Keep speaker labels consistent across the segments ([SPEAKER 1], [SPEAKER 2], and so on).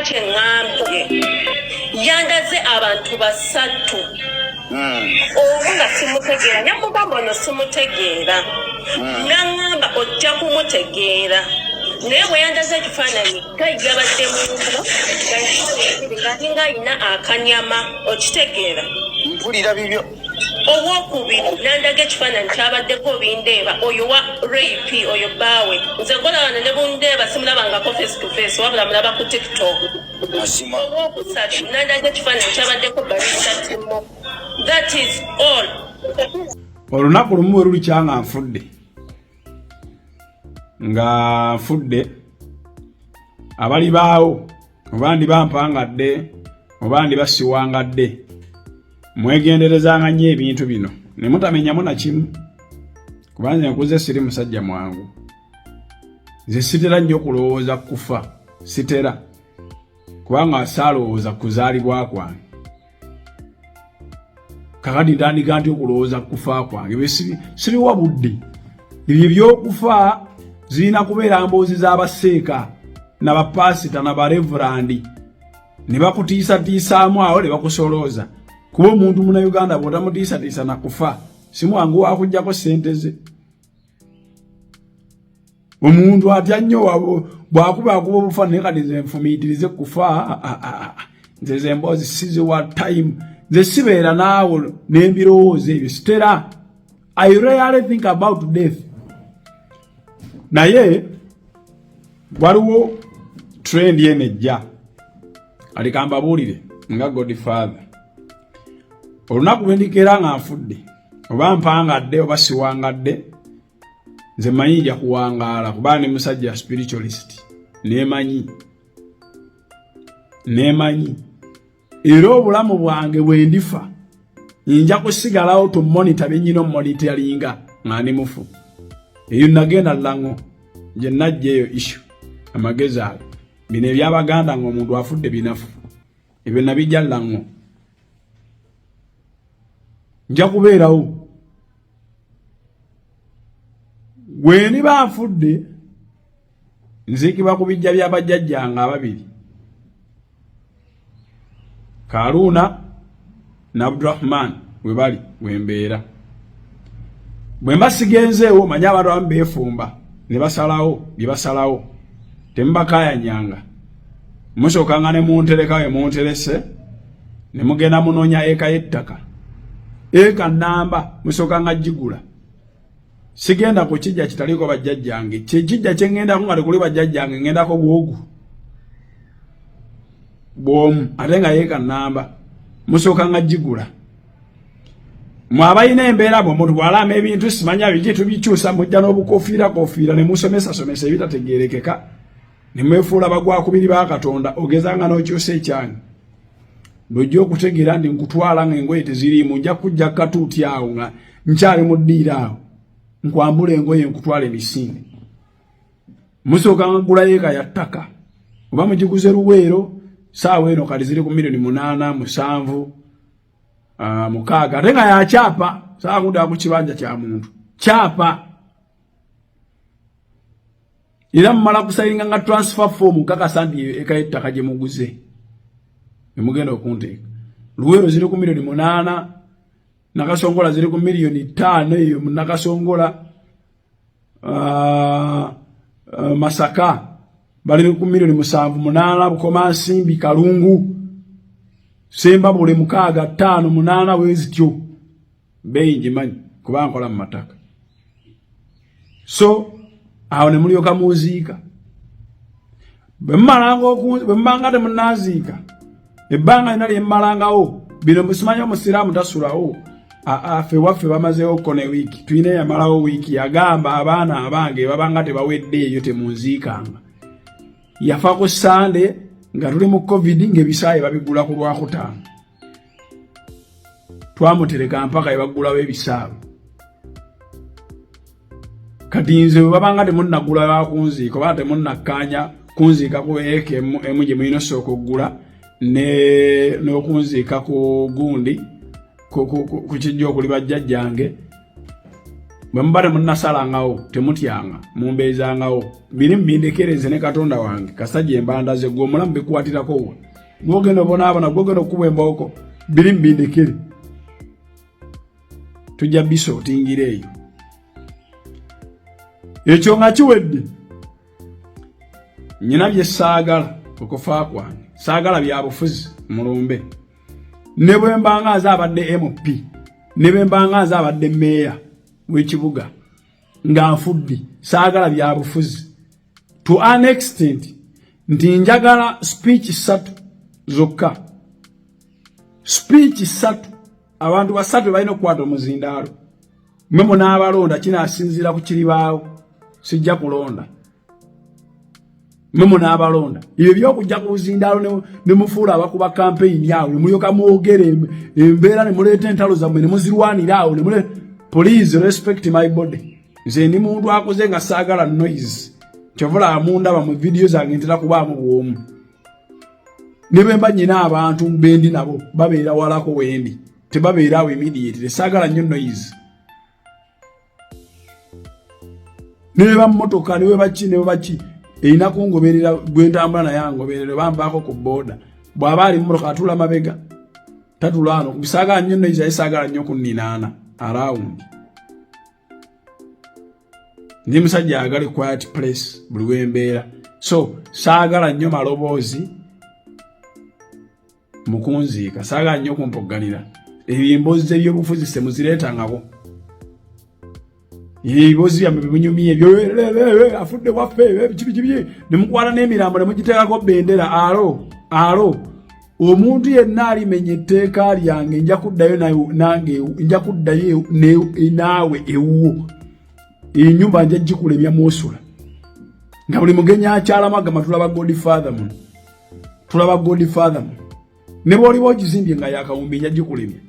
[SPEAKER 1] kyengambye yandaze abantu basatu obunga simutegeera nyamugamba ono simutegeera nangamba ojja kumutegeera naye bwe yandaze ekifaananyi gayabadde mungo ngalinga alina akanyama okitegeera
[SPEAKER 2] mpulira bibyo
[SPEAKER 1] owokubiri nandaga ekifaananyi kyabaddeko Bindeeba oyo wa rape oyo bbaawe nze golabana ne Bindeeba simulabangako face to face wabula mulaba ku TikTok owokusatu nandaga ekifaananyi kyabaddeko Barista Timo. That is all.
[SPEAKER 3] Olunaku lumu lulikyanga nfudde abali baawo obandi bampangadde obandi basiwangadde mwegenderezanga nnyo ebintu bino ne mutamenyamu na kimu kubanga nkuze siri musajja mwangu nze sitera nnyo kulowooza kufa sitera kubanga saalowooza kuzaalibwa kwange kakati ntandika nti okulowooza kufa kwange sibiwa budde ebyo ebyokufa zirina kubeera mboozi z'abaseeka n'abapasita n'abareverandi ne bakutiisatiisaamu awo ne bakusolooza kuba omuntu Munnayuganda bw'otamutiisatiisa na kufa si mwangu wakuggyako ssente ze. Omuntu atya nnyo bw'akuba obufa naye kati nze nfumiitirize kufa nze ze mboozi siziwa time nze sibeera naawe n'ebirowoozo ebyo sitera. I rarely think about death. Naye waliwo trend yenejja alikamba buulire nga Godfather olunaku lwe ndikeera nga nfudde oba mpangadde oba siwangadde nze manyi nja kuwangaala kuba ne musajja spiritualist nemanyi era obulamu bwange bwe ndifa nja kusigalawo tumonita benyina omonitalinga nga ndi mufu eyo nagenda lango nje najjeeyo issue amagezi ago bino ebyabaganda ng'omuntu afudde binafu ebyo nabijja lango nja kubeerawo bwe niba nfudde nziikibwa ku bijja by'abajjajjanga ababiri Karuna na Abdurrahman we bali wembeera bwe mbasigenzeewo manyi abantu abamu beefumba ne basalawo bye basalawo tembakayanyanga musookanga ne muntereka we munterese ne mugenda munoonya eka y'ettaka eka namba musookanga gigula sigenda ku kijja kitaliko bajjajjange kijja kye ŋŋendako nga tekuli bajjajjange ŋŋendako bwogu bw'omu ate nga yeeka namba musookanga gigula mwabalina embeera bwe omuntu bw'alama ebintu simanya biki tubikyusa mujja n'obukofiira ne musomesa ebitategeerekeka ne mwefuula bagwakubiri ba Katonda ogezanga n'okyusa ekyange lwojja okutegeera ndi nkutwala ng'engoye teziriimu nja kujja katuuti awo nga nkyali mu ddiiro awo nkwambula engoye nkutwala emisinde musookanga gula yeeka ya ttaka oba mugiguze Luweero saawa eno kati ziri ku milioni 8, 7, 6 ate nga yakyapa saakunda ku kibanja kya muntu kyapa era mumala kusayiringa nga transfer form nkakasa nti eka y'ettaka gye muguze ne mugenda okunteeka Luweero ziri ku milioni 8, Nakasongola ziri ku milioni 5 eyo Nakasongola Masaka bali ku milioni 7, 8 Bukoma Nsimbi Kalungu Semba bule 6, 5, 8 wezityo bei njimanyi kuba nkola mu mataka so awo ne mulyoka muziika bwemmanga temunnaziika ebbanga lina lyemmalangawo bino musimanyi omusiraamu tasulawo ffe waffe bamazeewo kone wiiki tulina yamalawo wiiki yagamba abaana abange babanga tebawedde eyo temunziikanga yafa ku Sande nga tuli mu COVID ng'ebisaayi babigula ku Lwakutaano twamutereka mpaka ebagulawo ebisaawe kati nze bwe babanga temunnagula bakunziika oba temunnakkaanya kunziika ku emu gye mulina osooka okugula n'okunziika ku gundi ku kijja okuli bajjajjange Mbare munasala ngao temutyanga mumbeza ngao biri mbindekereze ne Katonda wange kasaje mbanda ze go mulambe kuwatira ko ngogeno bona abana gogeno kubemba oko biri mbindekere tujja biso tingireyo ekyo nga kiwedde nyina bye saagala okufa kwange saagala bya bufuzi mulumbe ne bwe mbanga azabadde MP ne bwe mbanga azabadde meya w'ekibuga nga nfudde saagala bya bufuzi to an extent nti njagala speech 3 zokka speech 3 abantu basatu balina okukwata omuzindaalo mmwe n'abalonda kinaasinziira ku kiribaawo sijja kulonda mmwe n'abalonda ebyo by'okujja ku buzindaalo ne mufuula abakuba campaign awo ne mulyoka mwogere embeera ne muleeta entalo zammwe ne muzirwanira awo ne muleeta please respect my body nze ndi muntu akoze nga saagala noise kyovula amundaba mu video zange ntera kubaamu bwomu ne bemba nyina abantu bendi nabo babeera walako wendi tebabeera awo immediate saagala nnyo noise ne bammotoka ne baki erina kungoberera gwentambula naye angoberere bambaako ku booda bw'aba ali mmotoka atula mabega tatulano kubisaagala nnyo noise aye saagala nnyo kunninaana around ndi musajja agali quiet place buli wembeera so saagala nnyo maloboozi mukunziika saagala nnyo kumpoganira ebimbozi ebyobufuzi semuzireetangabo ebibozi byammwe bibunyumye ebyo afudde waffe bikibikibi ne mukwata n'emirambo ne mugiteekako bendera alo omuntu yenna alimenya etteeka lyange nja kuddayo nange nja kuddayo naawe ewuwo ennyumba nja gikulemya mwosula nga buli mugenya akyalamu agamba tulaba Godfather mu ne bw'oliba ogizimbye nga yakawumbi nja gikulemya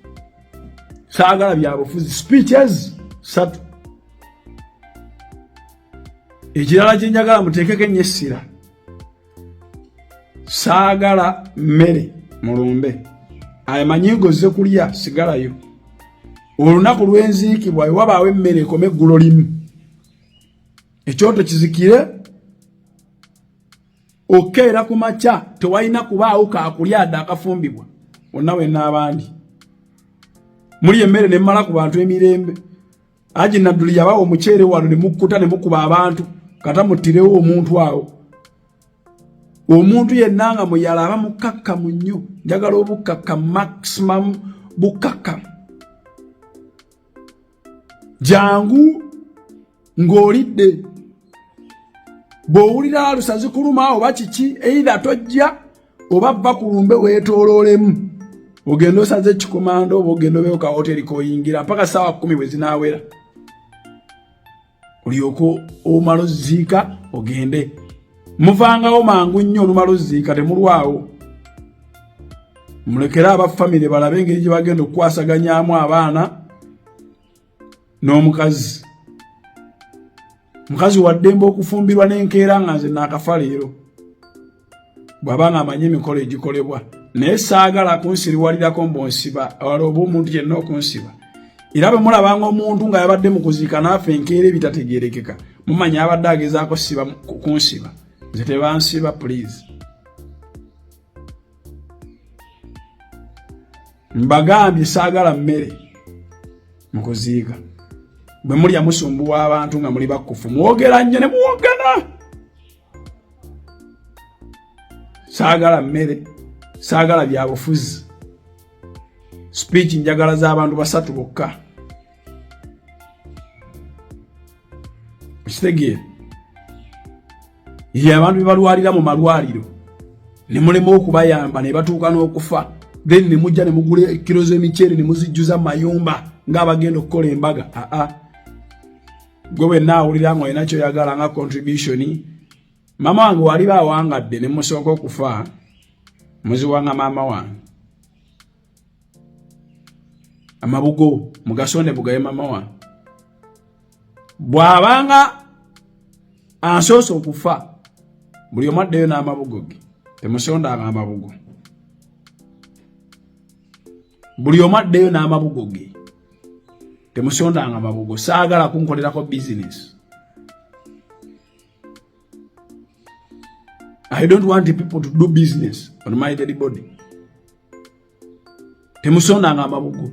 [SPEAKER 3] saagala byabufuzi speeches 3 ekirala kye njagala muteekeko ennyo essira saagala mmere mulumbe amanyi ngozze kulya sigalayo olunaku lw'enziikibwa wabaawo emmere ekome eggulo limu ekyoto kizikire okeera ku makya tewalina kubaawo kaakulya adde akafumbibwa wonna wenna abandi muli emmere ne mmala ku bantu emirembe aji nadduli yabawa omuceere wano ne mukkuta ne mukuba abantu kata muttirewo omuntu awo omuntu yenna nga muyala aba mukakkamu nnyo njagala obukakka maximum bukakka jangu ng'olidde bw'owulira alusazi kuluma oba kiki either tojja oba bba kulumbe weetooloolemu ogenda osaze ekikomando oba ogenda obeeko ka hoteri k'oyingira mpaka ssaawa 10 bwe zinaawera olyoka omala ozziika ogende muvangawo mangu nnyo olumala ozziika temulwawo mulekere abafamire balabe engeri gye bagenda okukwasaganyaamu abaana n'omukazi mukazi waddemba okufumbirwa n'enkeera nga nze naakafa leero bw'aba nga amanyi emikolo egikolebwa naye saagala kunsiriwalirako mbonsiba wala oba omuntu yenna okunsiba era bwe mulabanga omuntu nga yabadde mu kuziika naafe enkeera ebitategeerekeka mumanya abadde agezaako siba kunsiba nze tebansiba please mbagambye saagala mmere mu kuziika bwe mulya musumbuwa abantu nga muli bakkufu mwogera nnyo ne muwogana saagala mmere saagala byabufuzi speech njagala z'abantu 3 bokka ekitegeera ye abantu bebalwalira mu malwaliro ne mulema okubayamba ne batuuka n'okufa then ne mujja ne mugula kilo z'emiceere ne muzijjuza mayumba ng'abagenda okukola embaga gwe wenna awulira nga olina kyoyagala nga contribution mama wange waliba awangadde ne musooka okufa muziwanga maama wange amabugo mugasonde bugaye mama wange bw'abanga ansoose okufa buli omu addeyo n'amabugo ge temusondanga amabugo buli omu addeyo n'amabugo ge temusondanga amabugo saagala kunkolerako business. I don't want people to do business on my dead body. Temusondanga amabugo.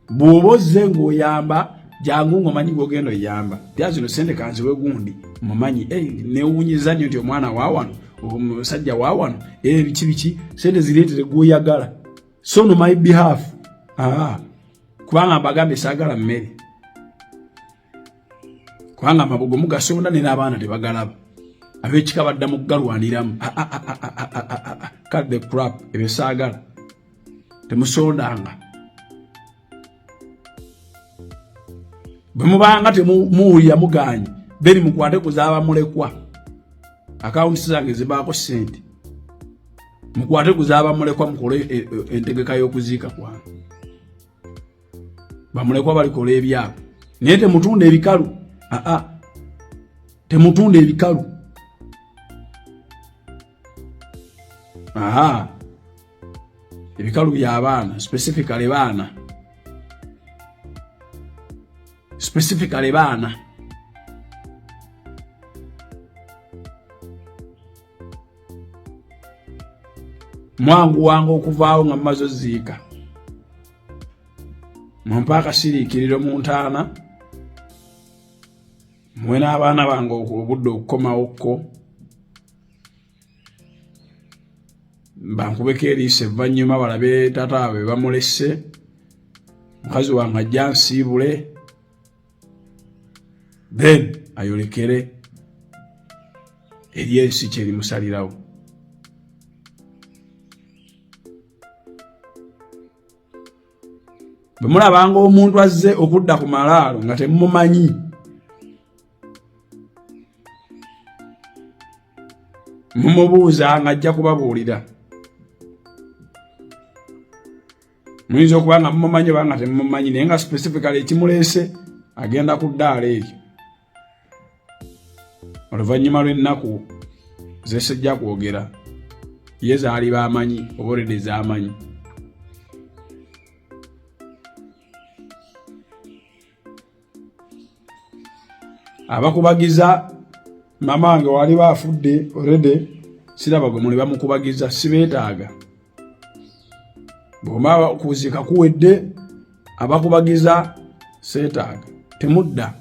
[SPEAKER 3] Bwoboze ng'oyamba jangu ng'omanyi gw'ogenda oyamba. Tyazino sente kanziwe gundi mumanyi newunyiza nnyo nti omwana waawano omusajja waawano biki sente zireetere gw'oyagala. So on my behalf kubanga mbagambe saagala mmere kubanga amabugo mugasonda ne n'abaana tebagalaba ab'ekika badda mu kugalwaniramu. Cut the crap ebyo saagala temusondanga. Bwe mubanga temuwulira muganye beri mukwate kuzaaba mulekwa akawunti zange zibaako sente mukwate kuzaaba mulekwa mukole entegeka y'okuziika kwange bamulekwa balikola ebyabo naye temutunda ebikalu. Temutunda ebikalu. Ebikalu by'abaana specifically baana mwangu wangu okuvaawo nga mumaze oziika mumpa akasiriikiriro mu ntaana mwe n'abaana bange obudde okukomawokko bankubeko eriisa evvannyuma balabe taata waabwe bamulesse mukazi wange ajja nsiibule then ayolekere eri ensi kyerimusalirawo. Bwe mulabanga omuntu azze okudda ku malaalo nga temumumanyi mumubuuza nga ajja kubabuulira. Muyinza okuba nga mumumanyi oba nga temumumanyi naye nga specifically ekimuleese agenda ku ddaala eryo. Oluvannyuma lw'ennaku zesejja kwogera ye zaali baamanyi oba olede zaamanyi. Abakubagiza mama wange wali baafudde olede siraba gwe muli bamukubagiza sibeetaaga. Bw'omala okuziika kuwedde abakubagiza seetaaga. Temudda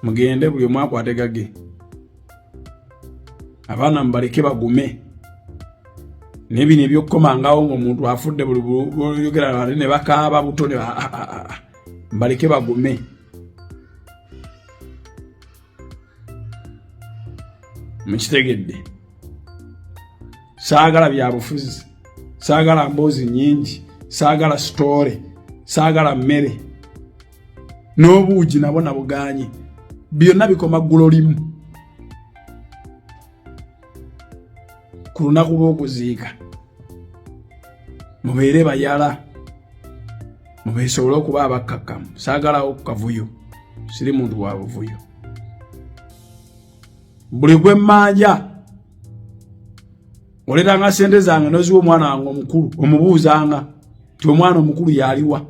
[SPEAKER 3] mugende buli omu akwate gage. Abaana mbaleke bagume. Nebino ebyokkomangawo ng'omuntu afudde buli buyogera ne bakaaba buto ne mbaleke bagume. Mukitegedde. Saagala byabufuzi, saagala mboozi nnyingi, saagala story, saagala mmere n'obuugi nabo nabuganye. Byonna bikoma ggulo limu ku lunaku lw'okuziika. Mubeere bayala, mubeesobole okuba abakkakkamu. Saagalawo ku kavuyo, siri muntu wa buvuyo. Buli gwe mmanja oletanga sente zange noziwa omwana wange omukulu omubuuzanga ti omwana omukulu yaliwa.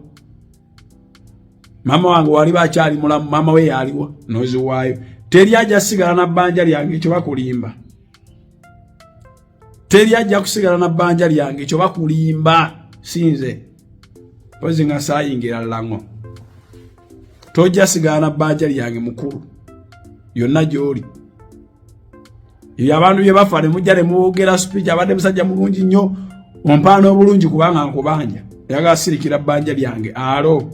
[SPEAKER 3] Mama wange wali bakyali mulamu mama we yaliwa noziwaayo. Teri ajja sigala na bbanja lyange ekyo bakulimba. Teri ajja kusigala na bbanja lyange ekyo bakulimba. Sinze pozi nga saayingira lango tojja sigala na bbanja lyange mukulu yonna gy'oli. Abantu bye bafa ne mujja ne muwogera speech abadde musajja mulungi nnyo ompaana obulungi kubanga nkubanja yagala sirikira bbanja lyange alo.